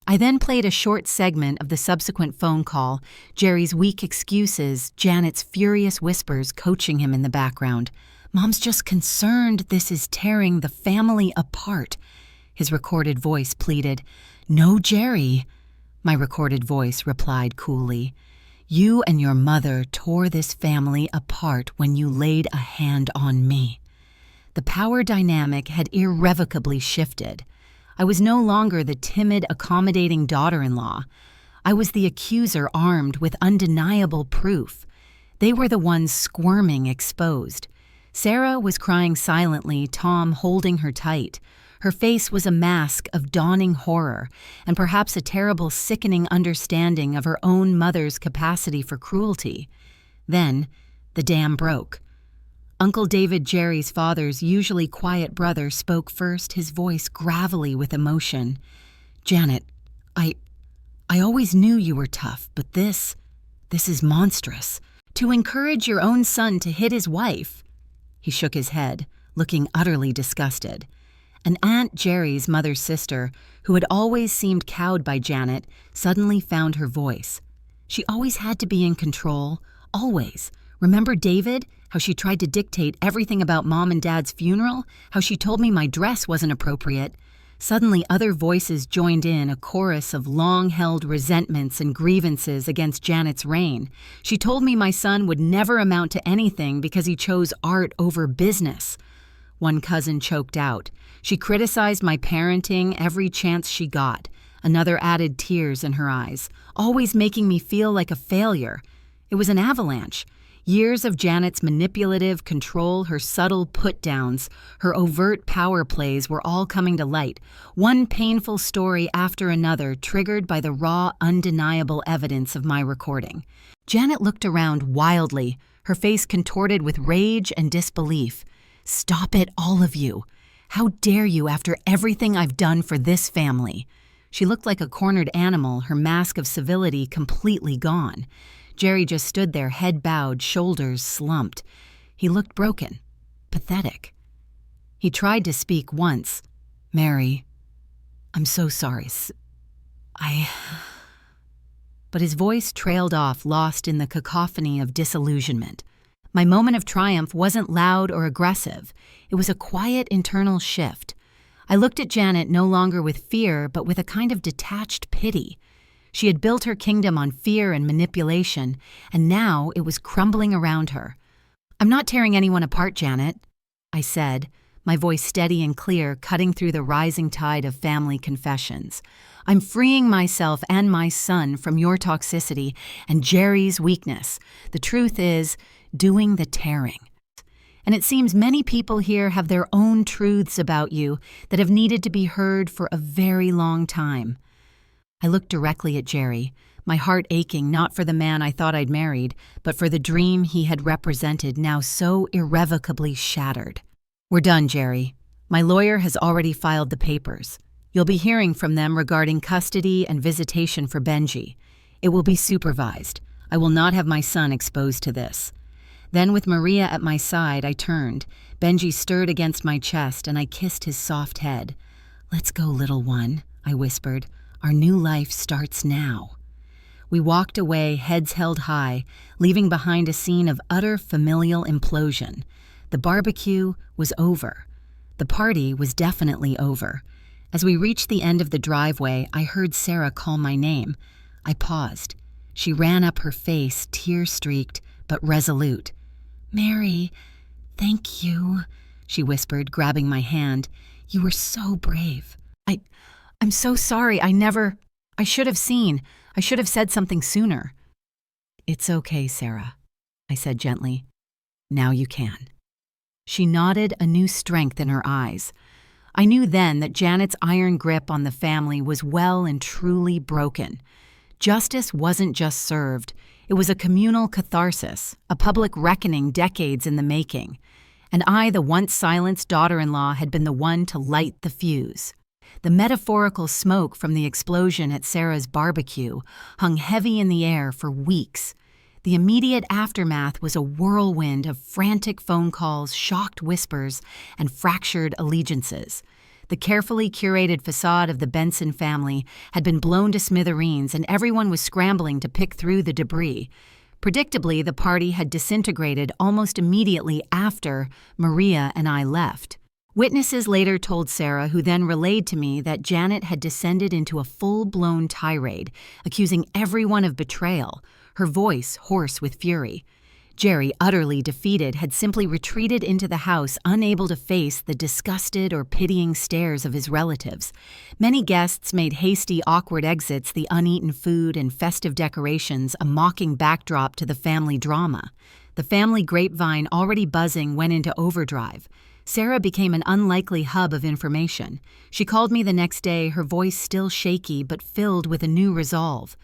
I then played a short segment of the subsequent phone call, Jerry's weak excuses, Janet's furious whispers coaching him in the background. "Mom's just concerned this is tearing the family apart." His recorded voice pleaded. "No, Jerry," my recorded voice replied coolly. "You and your mother tore this family apart when you laid a hand on me." The power dynamic had irrevocably shifted. I was no longer the timid, accommodating daughter-in-law. I was the accuser armed with undeniable proof. They were the ones squirming exposed. Sarah was crying silently, Tom holding her tight. Her face was a mask of dawning horror, and perhaps a terrible, sickening understanding of her own mother's capacity for cruelty. Then, the dam broke. Uncle David, Jerry's father's usually quiet brother, spoke first, his voice gravelly with emotion. "Janet, I always knew you were tough, but this is monstrous. To encourage your own son to hit his wife." He shook his head, looking utterly disgusted. And Aunt Jerry's mother's sister, who had always seemed cowed by Janet, suddenly found her voice. She always had to be in control, always. Remember David? How she tried to dictate everything about Mom and Dad's funeral? How she told me my dress wasn't appropriate? Suddenly other voices joined in, a chorus of long-held resentments and grievances against Janet's reign. She told me my son would never amount to anything because he chose art over business. One cousin choked out. She criticized my parenting every chance she got. Another added tears in her eyes, always making me feel like a failure. It was an avalanche. Years of Janet's manipulative control, her subtle put-downs, her overt power plays were all coming to light, one painful story after another triggered by the raw, undeniable evidence of my recording. Janet looked around wildly, her face contorted with rage and disbelief. "Stop it, all of you. How dare you after everything I've done for this family?" She looked like a cornered animal, her mask of civility completely gone. Jerry just stood there, head bowed, shoulders slumped. He looked broken, pathetic. He tried to speak once. "Mary, I'm so sorry. But his voice trailed off, lost in the cacophony of disillusionment. My moment of triumph wasn't loud or aggressive. It was a quiet internal shift. I looked at Janet no longer with fear, but with a kind of detached pity. She had built her kingdom on fear and manipulation, and now it was crumbling around her. "I'm not tearing anyone apart, Janet," I said, my voice steady and clear, cutting through the rising tide of family confessions. "I'm freeing myself and my son from your toxicity and Jerry's weakness. The truth is, doing the tearing. And it seems many people here have their own truths about you that have needed to be heard for a very long time." I looked directly at Jerry, my heart aching not for the man I thought I'd married, but for the dream he had represented now so irrevocably shattered. "We're done, Jerry. My lawyer has already filed the papers. You'll be hearing from them regarding custody and visitation for Benji. It will be supervised. I will not have my son exposed to this." Then, with Maria at my side, I turned. Benji stirred against my chest, and I kissed his soft head. "Let's go, little one," I whispered. "Our new life starts now." We walked away, heads held high, leaving behind a scene of utter familial implosion. The barbecue was over. The party was definitely over. As we reached the end of the driveway, I heard Sarah call my name. I paused. She ran up her face, tear-streaked but resolute. "Mary, thank you," she whispered, grabbing my hand. "You were so brave." I'm so sorry. I should have seen. I should have said something sooner." "It's okay, Sarah," I said gently. "Now you can." She nodded, a new strength in her eyes. I knew then that Janet's iron grip on the family was well and truly broken. Justice wasn't just served. It was a communal catharsis, a public reckoning decades in the making. And I, the once silenced daughter-in-law, had been the one to light the fuse. The metaphorical smoke from the explosion at Sarah's barbecue hung heavy in the air for weeks. The immediate aftermath was a whirlwind of frantic phone calls, shocked whispers, and fractured allegiances. The carefully curated facade of the Benson family had been blown to smithereens, and everyone was scrambling to pick through the debris. Predictably, the party had disintegrated almost immediately after Maria and I left. Witnesses later told Sarah, who then relayed to me, that Janet had descended into a full-blown tirade, accusing everyone of betrayal, her voice hoarse with fury. Jerry, utterly defeated, had simply retreated into the house, unable to face the disgusted or pitying stares of his relatives. Many guests made hasty, awkward exits, the uneaten food and festive decorations a mocking backdrop to the family drama. The family grapevine, already buzzing, went into overdrive. Sarah became an unlikely hub of information. She called me the next day, her voice still shaky but filled with a new resolve.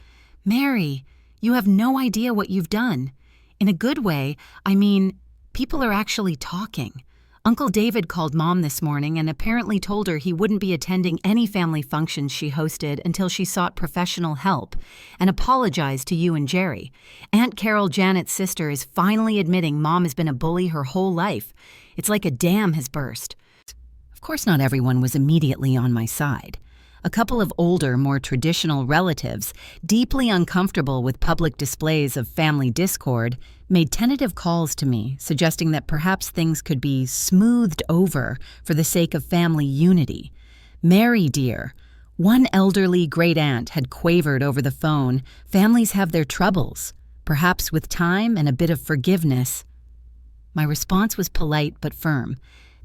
"Mary, you have no idea what you've done. In a good way, I mean, people are actually talking. Uncle David called Mom this morning and apparently told her he wouldn't be attending any family functions she hosted until she sought professional help, and apologized to you and Jerry. Aunt Carol, Janet's sister, is finally admitting Mom has been a bully her whole life. It's like a dam has burst." Of course, not everyone was immediately on my side. A couple of older, more traditional relatives, deeply uncomfortable with public displays of family discord, made tentative calls to me, suggesting that perhaps things could be smoothed over for the sake of family unity. "Mary, dear," one elderly great-aunt had quavered over the phone, "families have their troubles. Perhaps with time and a bit of forgiveness." My response was polite but firm.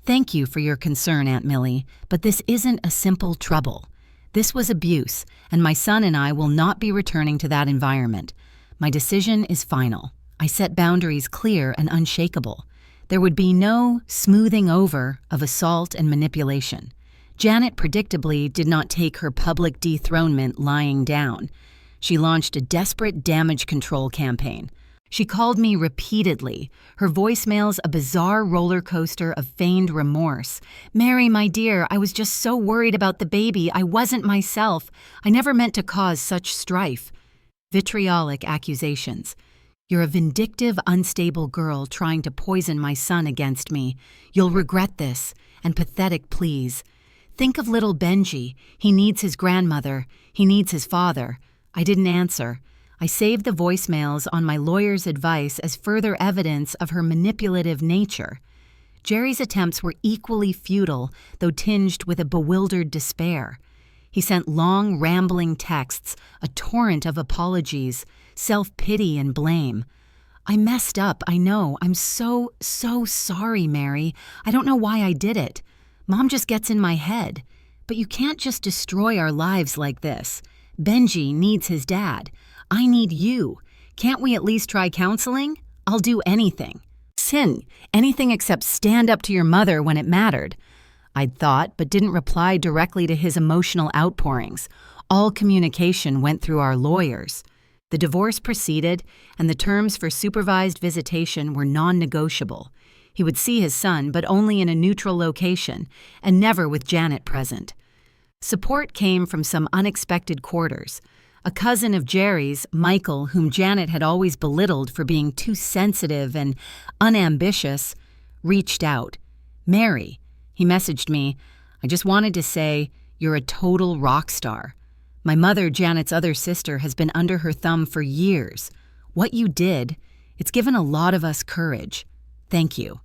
"Thank you for your concern, Aunt Millie, but this isn't a simple trouble. This was abuse, and my son and I will not be returning to that environment. My decision is final. I set boundaries clear and unshakable. There would be no smoothing over of assault and manipulation." Janet predictably did not take her public dethronement lying down. She launched a desperate damage control campaign. She called me repeatedly, her voicemails a bizarre roller coaster of feigned remorse. "Mary, my dear, I was just so worried about the baby. I wasn't myself. I never meant to cause such strife." Vitriolic accusations. "You're a vindictive, unstable girl trying to poison my son against me. You'll regret this." And pathetic pleas. "Think of little Benji. He needs his grandmother. He needs his father." I didn't answer. I saved the voicemails on my lawyer's advice as further evidence of her manipulative nature. Jerry's attempts were equally futile, though tinged with a bewildered despair. He sent long, rambling texts, a torrent of apologies, self-pity and blame. "I messed up, I know. I'm so sorry, Mary. I don't know why I did it. Mom just gets in my head. But you can't just destroy our lives like this. Benji needs his dad. I need you. Can't we at least try counseling? I'll do anything." Anything except stand up to your mother when it mattered. I'd thought, but didn't reply directly to his emotional outpourings. All communication went through our lawyers. The divorce proceeded, and the terms for supervised visitation were non-negotiable. He would see his son, but only in a neutral location, and never with Janet present. Support came from some unexpected quarters. A cousin of Jerry's, Michael, whom Janet had always belittled for being too sensitive and unambitious, reached out. "Mary," he messaged me, "I just wanted to say, you're a total rock star. My mother, Janet's other sister, has been under her thumb for years. What you did, it's given a lot of us courage. Thank you."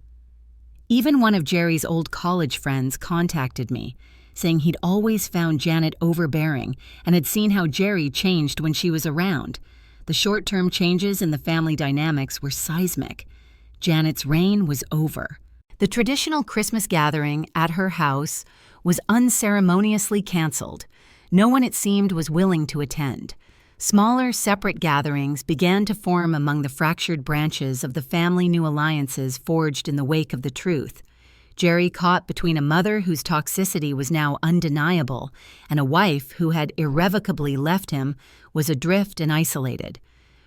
Even one of Jerry's old college friends contacted me, saying he'd always found Janet overbearing and had seen how Jerry changed when she was around. The short-term changes in the family dynamics were seismic. Janet's reign was over. The traditional Christmas gathering at her house was unceremoniously canceled. No one, it seemed, was willing to attend. Smaller, separate gatherings began to form among the fractured branches of the family new alliances forged in the wake of the truth. Jerry, caught between a mother whose toxicity was now undeniable and a wife who had irrevocably left him, was adrift and isolated.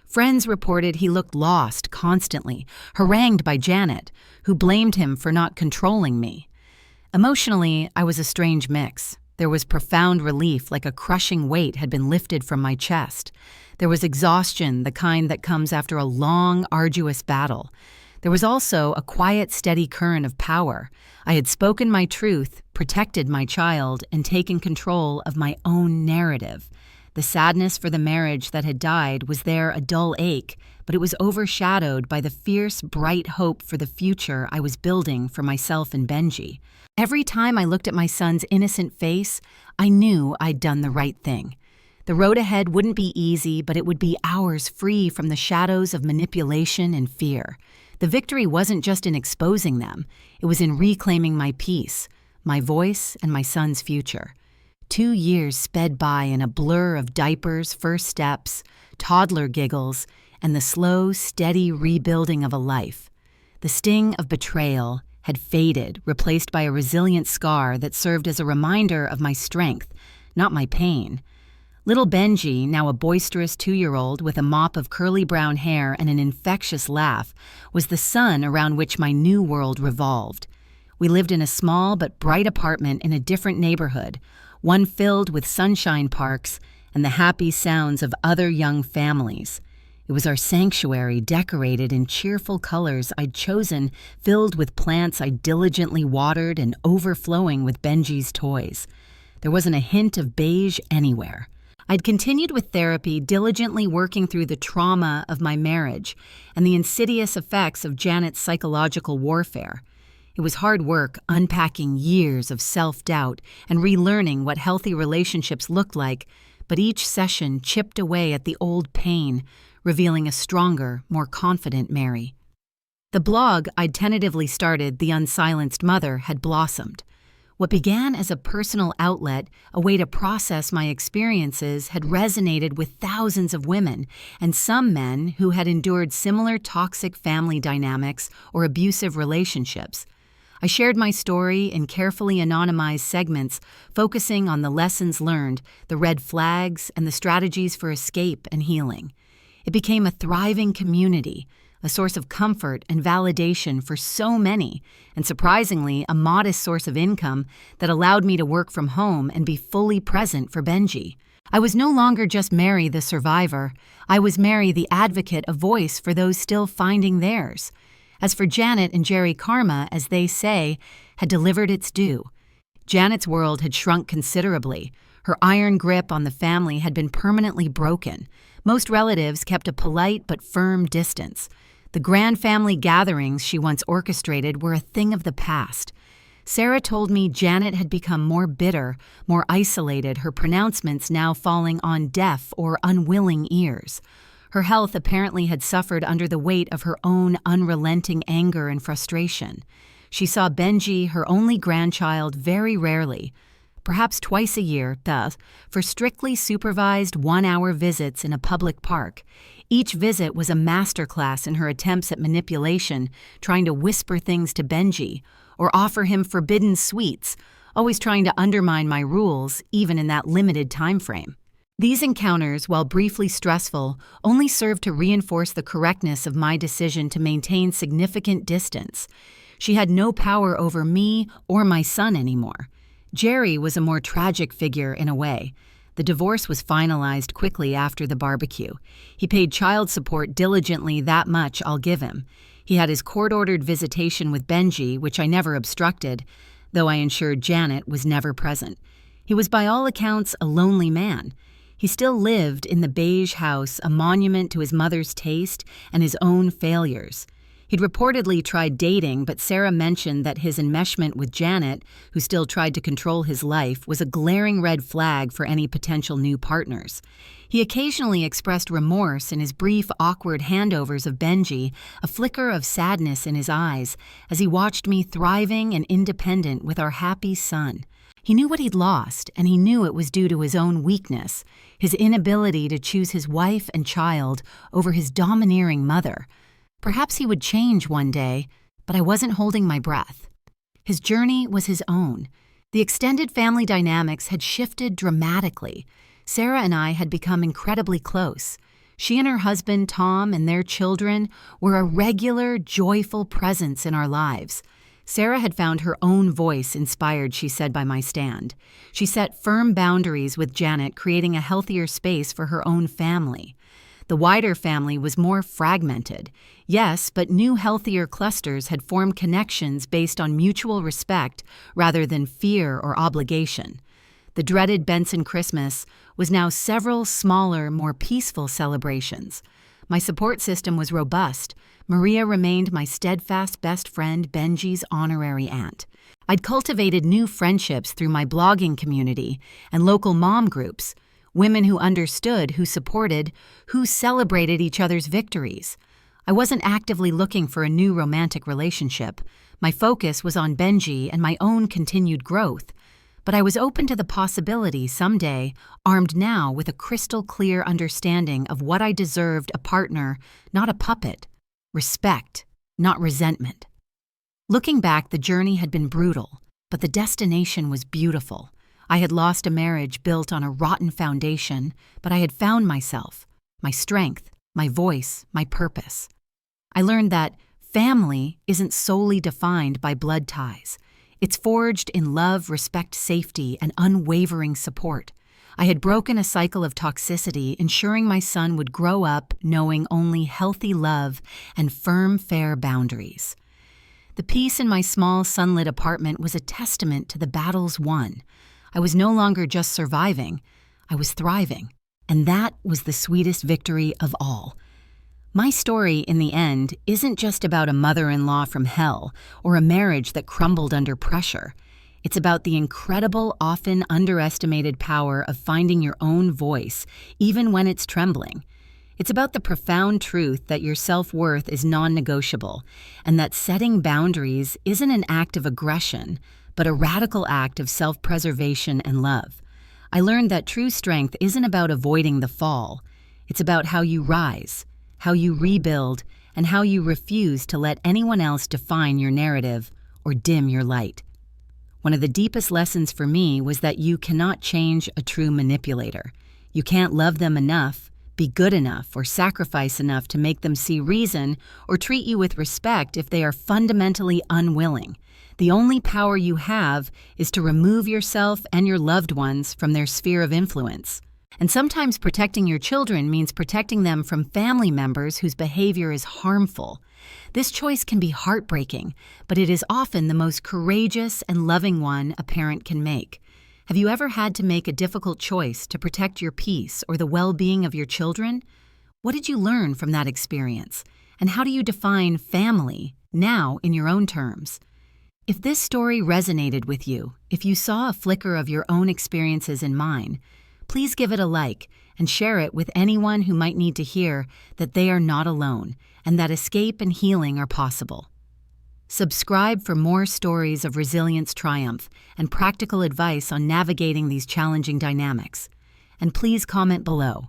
Friends reported he looked lost constantly, harangued by Janet, who blamed him for not controlling me. Emotionally, I was a strange mix. There was profound relief, like a crushing weight had been lifted from my chest. There was exhaustion, the kind that comes after a long, arduous battle. There was also a quiet, steady current of power. I had spoken my truth, protected my child, and taken control of my own narrative. The sadness for the marriage that had died was there, a dull ache, but it was overshadowed by the fierce, bright hope for the future I was building for myself and Benji. Every time I looked at my son's innocent face, I knew I'd done the right thing. The road ahead wouldn't be easy, but it would be ours free from the shadows of manipulation and fear. The victory wasn't just in exposing them, it was in reclaiming my peace, my voice, and my son's future. 2 years sped by in a blur of diapers, first steps, toddler giggles, and the slow, steady rebuilding of a life. The sting of betrayal had faded, replaced by a resilient scar that served as a reminder of my strength, not my pain. Little Benji, now a boisterous 2-year-old with a mop of curly brown hair and an infectious laugh, was the sun around which my new world revolved. We lived in a small but bright apartment in a different neighborhood, one filled with sunshine parks and the happy sounds of other young families. It was our sanctuary, decorated in cheerful colors I'd chosen, filled with plants I diligently watered and overflowing with Benji's toys. There wasn't a hint of beige anywhere. I'd continued with therapy, diligently working through the trauma of my marriage and the insidious effects of Janet's psychological warfare. It was hard work unpacking years of self-doubt and relearning what healthy relationships looked like, but each session chipped away at the old pain, revealing a stronger, more confident Mary. The blog I'd tentatively started, The Unsilenced Mother, had blossomed. What began as a personal outlet, a way to process my experiences, had resonated with thousands of women and some men who had endured similar toxic family dynamics or abusive relationships. I shared my story in carefully anonymized segments, focusing on the lessons learned, the red flags, and the strategies for escape and healing. It became a thriving community, a source of comfort and validation for so many, and surprisingly, a modest source of income that allowed me to work from home and be fully present for Benji. I was no longer just Mary the survivor. I was Mary the advocate, a voice for those still finding theirs. As for Janet and Jerry, karma, as they say, had delivered its due. Janet's world had shrunk considerably. Her iron grip on the family had been permanently broken. Most relatives kept a polite but firm distance. The grand family gatherings she once orchestrated were a thing of the past. Sarah told me Janet had become more bitter, more isolated, her pronouncements now falling on deaf or unwilling ears. Her health apparently had suffered under the weight of her own unrelenting anger and frustration. She saw Benji, her only grandchild, very rarely, perhaps twice a year, thus, for strictly supervised 1-hour visits in a public park. Each visit was a masterclass in her attempts at manipulation, trying to whisper things to Benji, or offer him forbidden sweets, always trying to undermine my rules, even in that limited time frame. These encounters, while briefly stressful, only served to reinforce the correctness of my decision to maintain significant distance. She had no power over me or my son anymore. Jerry was a more tragic figure in a way. The divorce was finalized quickly after the barbecue. He paid child support diligently, that much I'll give him. He had his court-ordered visitation with Benji, which I never obstructed, though I ensured Janet was never present. He was by all accounts a lonely man. He still lived in the beige house, a monument to his mother's taste and his own failures. He'd reportedly tried dating, but Sarah mentioned that his enmeshment with Janet, who still tried to control his life, was a glaring red flag for any potential new partners. He occasionally expressed remorse in his brief, awkward handovers of Benji, a flicker of sadness in his eyes, as he watched me thriving and independent with our happy son. He knew what he'd lost, and he knew it was due to his own weakness, his inability to choose his wife and child over his domineering mother. Perhaps he would change one day, but I wasn't holding my breath. His journey was his own. The extended family dynamics had shifted dramatically. Sarah and I had become incredibly close. She and her husband, Tom, and their children were a regular, joyful presence in our lives. Sarah had found her own voice inspired, she said, by my stand. She set firm boundaries with Janet, creating a healthier space for her own family. The wider family was more fragmented. Yes, but new, healthier clusters had formed connections based on mutual respect rather than fear or obligation. The dreaded Benson Christmas was now several smaller, more peaceful celebrations. My support system was robust. Maria remained my steadfast best friend, Benji's honorary aunt. I'd cultivated new friendships through my blogging community and local mom groups, women who understood, who supported, who celebrated each other's victories. I wasn't actively looking for a new romantic relationship. My focus was on Benji and my own continued growth. But I was open to the possibility someday, armed now with a crystal-clear understanding of what I deserved: a partner, not a puppet. Respect, not resentment. Looking back, the journey had been brutal, but the destination was beautiful. I had lost a marriage built on a rotten foundation, but I had found myself, my strength, my voice, my purpose. I learned that family isn't solely defined by blood ties. It's forged in love, respect, safety, and unwavering support. I had broken a cycle of toxicity, ensuring my son would grow up knowing only healthy love and firm, fair boundaries. The peace in my small, sunlit apartment was a testament to the battles won. I was no longer just surviving, I was thriving. And that was the sweetest victory of all. My story, in the end, isn't just about a mother-in-law from hell or a marriage that crumbled under pressure. It's about the incredible, often underestimated power of finding your own voice, even when it's trembling. It's about the profound truth that your self-worth is non-negotiable, and that setting boundaries isn't an act of aggression, but a radical act of self-preservation and love. I learned that true strength isn't about avoiding the fall. It's about how you rise, how you rebuild, and how you refuse to let anyone else define your narrative or dim your light. One of the deepest lessons for me was that you cannot change a true manipulator. You can't love them enough, be good enough, or sacrifice enough to make them see reason or treat you with respect if they are fundamentally unwilling. The only power you have is to remove yourself and your loved ones from their sphere of influence. And sometimes protecting your children means protecting them from family members whose behavior is harmful. This choice can be heartbreaking, but it is often the most courageous and loving one a parent can make. Have you ever had to make a difficult choice to protect your peace or the well-being of your children? What did you learn from that experience? And how do you define family now in your own terms? If this story resonated with you, if you saw a flicker of your own experiences in mine, please give it a like and share it with anyone who might need to hear that they are not alone and that escape and healing are possible. Subscribe for more stories of resilience triumph and practical advice on navigating these challenging dynamics. And please comment below.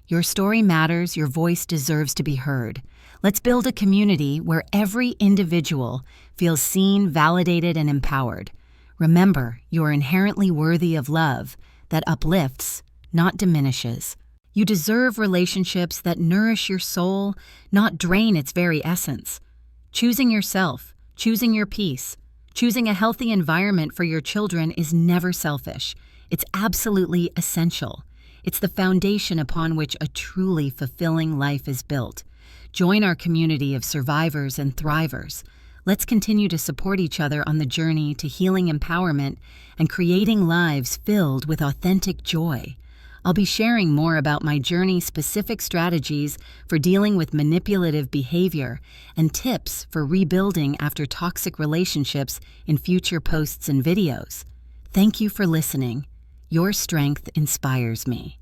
Your story matters, your voice deserves to be heard. Let's build a community where every individual feels seen, validated, and empowered. Remember, you are inherently worthy of love that uplifts, not diminishes. You deserve relationships that nourish your soul, not drain its very essence. Choosing yourself, choosing your peace, choosing a healthy environment for your children is never selfish. It's absolutely essential. It's the foundation upon which a truly fulfilling life is built. Join our community of survivors and thrivers. Let's continue to support each other on the journey to healing empowerment and creating lives filled with authentic joy. I'll be sharing more about my journey-specific strategies for dealing with manipulative behavior and tips for rebuilding after toxic relationships in future posts and videos. Thank you for listening. Your strength inspires me.